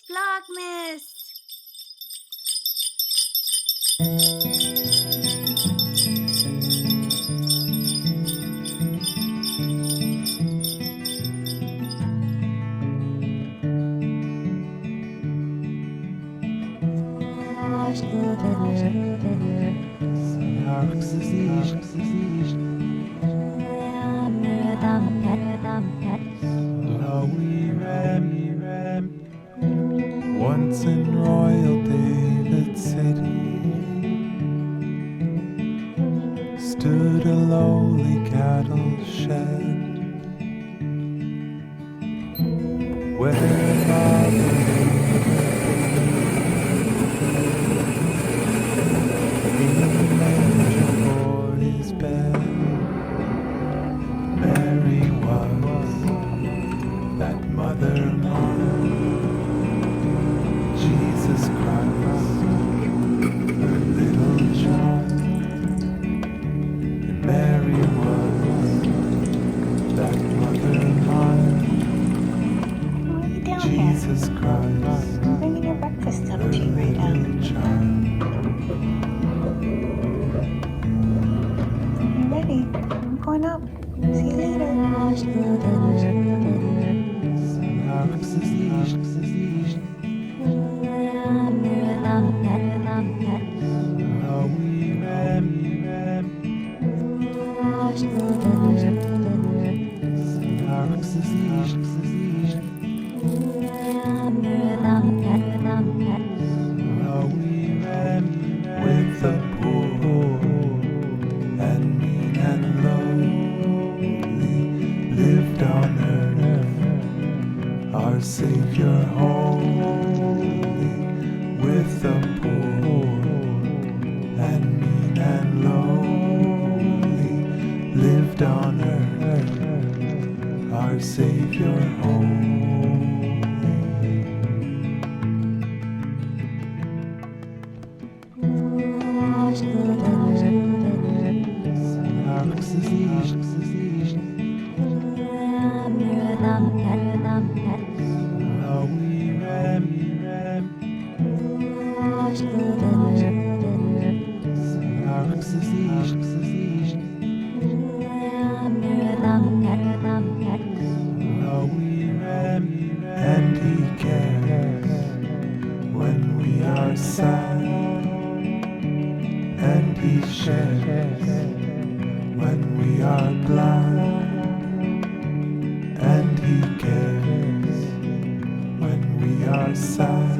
Vlogmas! Once in Royal David City stood a lowly cattle shed where in the manger for his bed Mary was that mother mine. Jesus Christ, her little child, and Mary was that mother mine. What are you doing Jesus here? Christ, I'm bringing your breakfast up her to you right now. little child. You ready? I'm going up. See you later. With the poor and mean and lowly lived on earth, our Savior holy. With the poor and mean and lowly lived on earth, our Savior holy. And he cares when we are sad, and he shares when we are glad, and he cares when we are sad,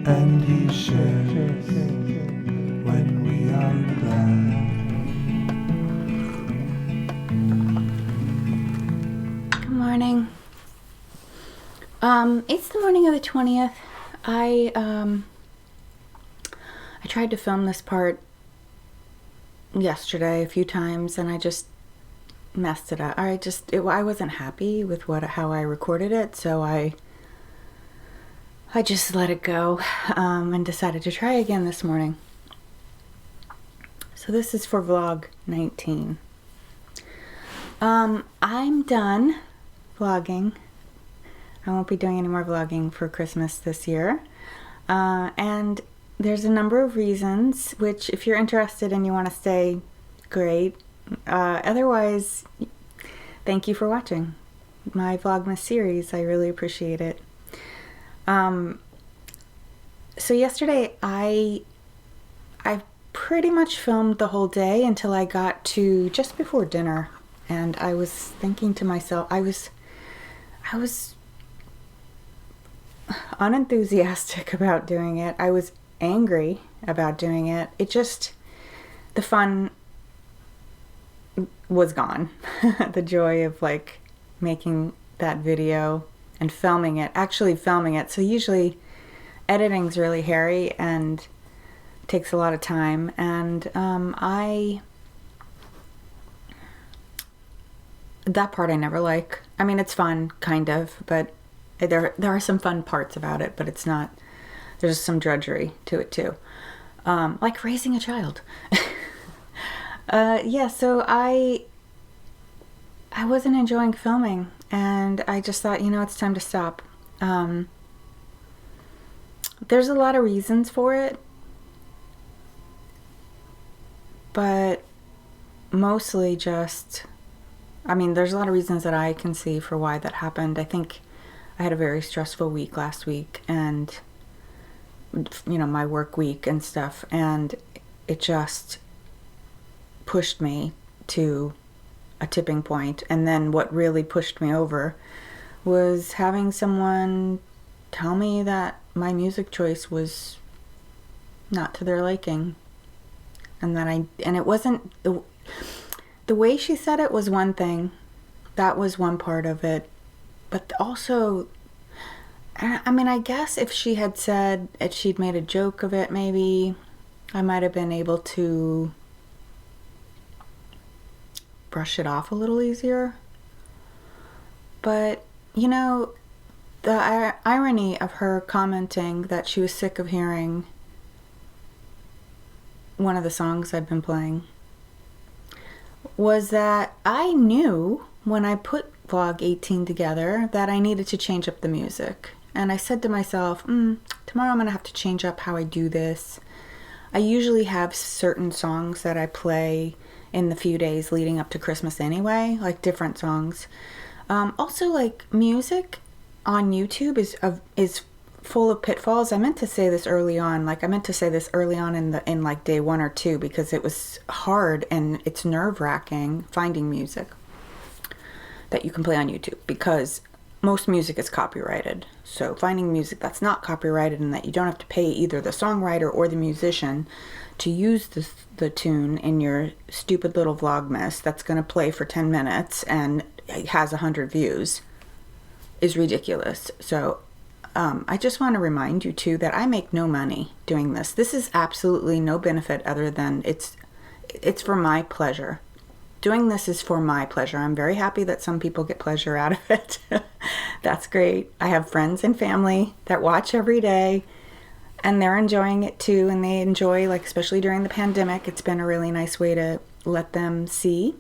and he shares when we are glad. Good morning. It's the morning of the 20th. I tried to film this part yesterday a few times and I just messed it up. I wasn't happy with how I recorded it, so I just let it go and decided to try again this morning. So this is for vlog 19. I'm done vlogging. I won't be doing any more vlogging for Christmas this year. And there's a number of reasons, which if you're interested and you want to stay, great. Otherwise, thank you for watching my Vlogmas series. I really appreciate it. So yesterday I pretty much filmed the whole day until I got to just before dinner. And I was thinking to myself, I was unenthusiastic about doing it. I was angry about doing it. The fun was gone. The joy of like making that video and actually filming it. So usually editing's really hairy and takes a lot of time. And that part I never like. I mean, it's fun, kind of, but there are some fun parts about it, but it's not, there's some drudgery to it too. Like raising a child. Yeah, so I wasn't enjoying filming, and I just thought, it's time to stop. There's a lot of reasons for it, but mostly just, there's a lot of reasons that I can see for why that happened. I think I had a very stressful week last week, and my work week and stuff, and it just pushed me to a tipping point. And then what really pushed me over was having someone tell me that my music choice was not to their liking, and it wasn't the way she said it was one thing. That was one part of it, but also, I guess if she had said it, she'd made a joke of it, maybe I might have been able to brush it off a little easier. But, the irony of her commenting that she was sick of hearing one of the songs I'd been playing was that I knew when I put Vlog 18 together that I needed to change up the music. And I said to myself, tomorrow I'm going to have to change up how I do this. I usually have certain songs that I play in the few days leading up to Christmas anyway, like different songs. Also, like, music on YouTube is full of pitfalls. I meant to say this early on. In like day 1 or 2, because it was hard and it's nerve-wracking finding music that you can play on YouTube, because most music is copyrighted. So finding music that's not copyrighted and that you don't have to pay either the songwriter or the musician to use the tune in your stupid little Vlogmas that's going to play for 10 minutes and it has 100 views is ridiculous. So I just want to remind you too that I make no money doing this. This is absolutely no benefit other than it's for my pleasure. Doing this is for my pleasure. I'm very happy that some people get pleasure out of it. That's great. I have friends and family that watch every day, and they're enjoying it too, and they enjoy, like, especially during the pandemic, it's been a really nice way to let them see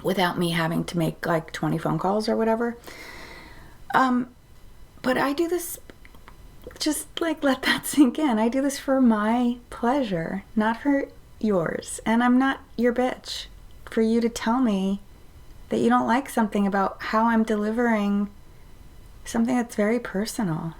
without me having to make like 20 phone calls or whatever. But I do this, just like, let that sink in. I do this for my pleasure, not for yours. And I'm not your bitch for you to tell me that you don't like something about how I'm delivering something that's very personal.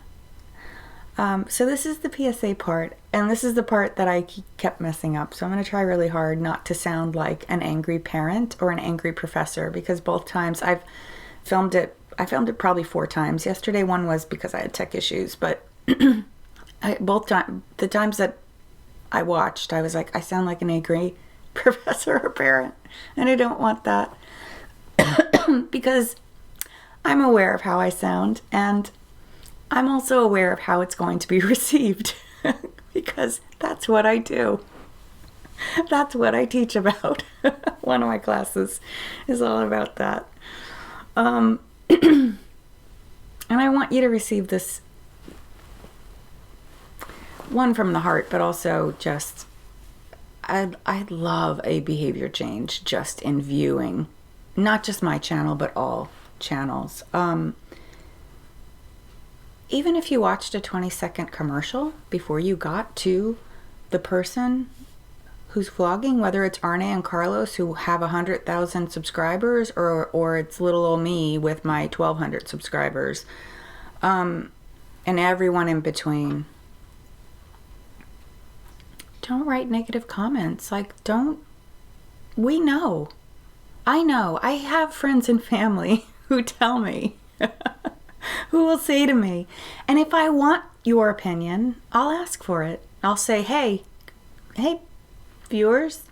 So this is the PSA part, and this is the part that I kept messing up. So I'm going to try really hard not to sound like an angry parent or an angry professor, because both times I filmed it probably 4 times. Yesterday one was because I had tech issues, but the times that I watched, I was like, I sound like an angry professor or parent, and I don't want that because I'm aware of how I sound, and I'm also aware of how it's going to be received because that's what I do. That's what I teach about. One of my classes is all about that. And I want you to receive this one from the heart, but also just, I'd love a behavior change just in viewing, not just my channel, but all channels. Even if you watched a 20-second commercial before you got to the person who's vlogging, whether it's Arne and Carlos who have 100,000 subscribers, or it's little old me with my 1,200 subscribers, and everyone in between. Don't write negative comments. We know. I know. I have friends and family who tell me, who will say to me, and if I want your opinion, I'll ask for it. I'll say, hey, viewers,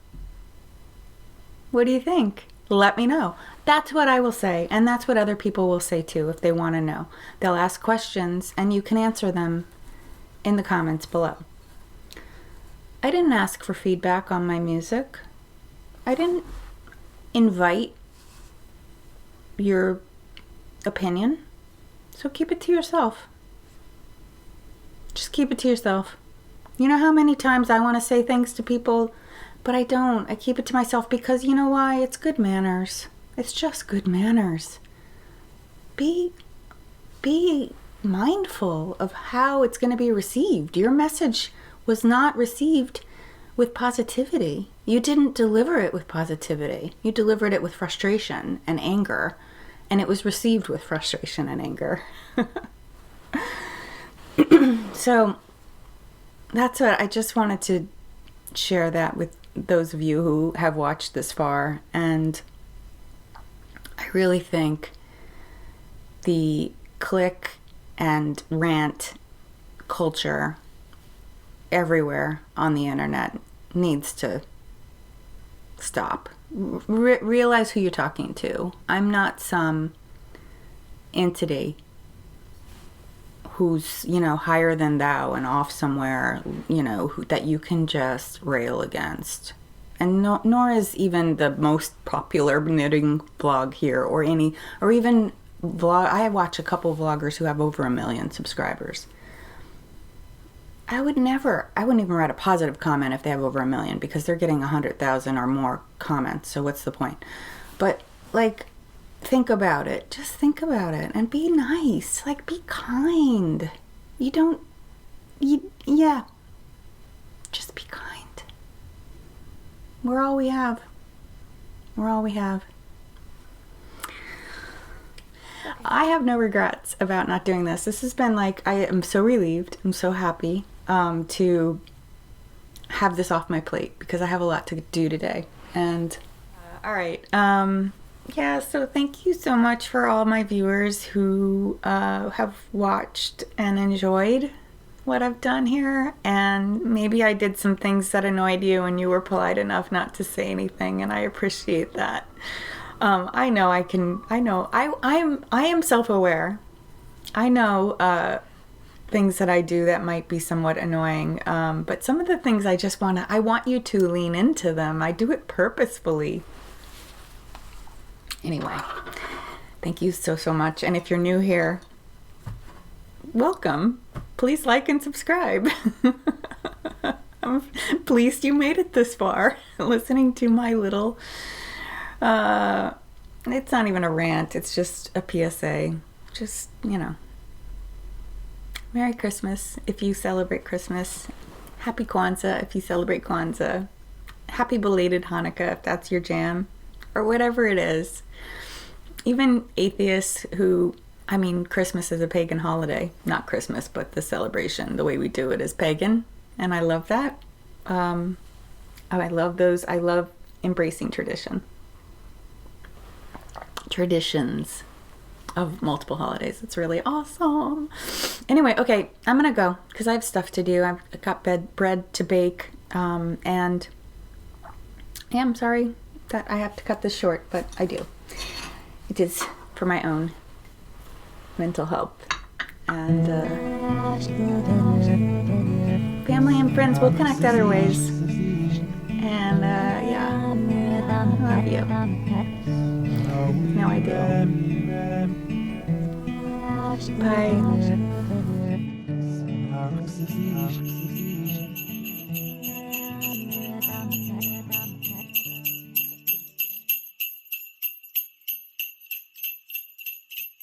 what do you think? Let me know. That's what I will say, and that's what other people will say too if they want to know. They'll ask questions, and you can answer them in the comments below. I didn't ask for feedback on my music. I didn't invite your opinion. So keep it to yourself. Just keep it to yourself. You know how many times I want to say things to people, but I don't. I keep it to myself because you know why? It's good manners. It's just good manners. Be be mindful of how it's going to be received. Your message was not received with positivity. You didn't deliver it with positivity. You delivered it with frustration and anger, and it was received with frustration and anger. So that's what I just wanted to share that with those of you who have watched this far. And I really think the click and rant culture everywhere on the internet needs to stop. Realize who you're talking to. I'm not some entity who's, higher than thou and off somewhere, that you can just rail against. And nor is even the most popular knitting blog here or even vlog. I watch a couple vloggers who have over 1 million subscribers. I wouldn't even write a positive comment if they have over 1 million, because they're getting 100,000 or more comments. So what's the point? But think about it. Just think about it and be nice. Be kind. Just be kind. We're all we have. We're all we have. I have no regrets about not doing this. This has been I am so relieved. I'm so happy to have this off my plate, because I have a lot to do today. And all right. So thank you so much for all my viewers who have watched and enjoyed what I've done here. And maybe I did some things that annoyed you and you were polite enough not to say anything, and I appreciate that. I am self-aware. I know things that I do that might be somewhat annoying, but some of the things I want you to lean into them. I do it purposefully. Anyway, thank you so much. And if you're new here, welcome. Please like and subscribe. I'm pleased you made it this far, listening to my little, it's not even a rant, it's just a PSA. Just, Merry Christmas if you celebrate Christmas. Happy Kwanzaa if you celebrate Kwanzaa. Happy belated Hanukkah if that's your jam, or whatever it is. Even atheists who, Christmas is a pagan holiday. Not Christmas, but the celebration, the way we do it, is pagan. And I love that. I love those. I love embracing traditions of multiple holidays. It's really awesome. Anyway, okay, I'm gonna go because I have stuff to do. I've got bread to bake, and I'm sorry that I have to cut this short, but I do. It is for my own mental health. And family and friends will connect other ways. And I love you. No, I do. Bye.